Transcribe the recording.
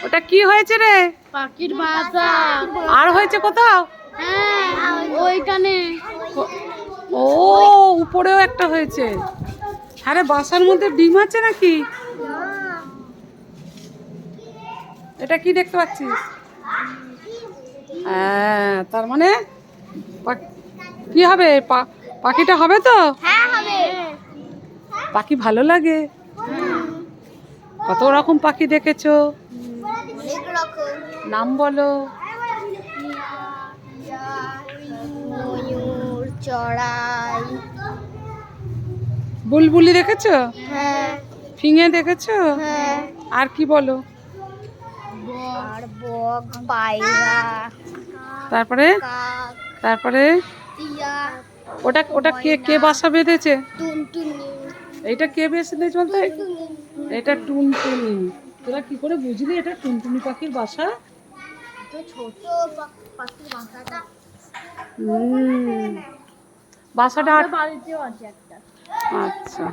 ওটা কি হয়েছে রে? পাখির বাসা। আর হয়েছে কোথাও? হ্যাঁ ওইখানে। ও উপরেও একটা হয়েছে। আরে বাসার মধ্যে ডিম আছে নাকি? এটা কি দেখতে পাচ্ছিস? হ্যাঁ, তার মানে কি হবে? পাখিটা হবে তো? হ্যাঁ হবে। পাখি ভালো লাগে? কত রকম পাখি দেখেছো? অনেক রকম। নাম বলো। ময়ূর, চড়াই। বুলবুলি দেখেছো? হ্যাঁ। ফিঙে দেখেছো? হ্যাঁ। আর কি বলো? আর বক, পায়রা, তারপরে কাক, তারপরে টিয়া, ওটা ওটা কে কে বাসা বেঁধেছে? টুনটুনি। এইটা কে বেঁধেছে বলতো? এটা টুনটুনি। তোরা কি করে বুঝলি এটা টুনটুনি পাখির বাসা? তো ছোট পাখির বাসাটা। বাসাটা বাড়িতেও আছে একটা। আচ্ছা।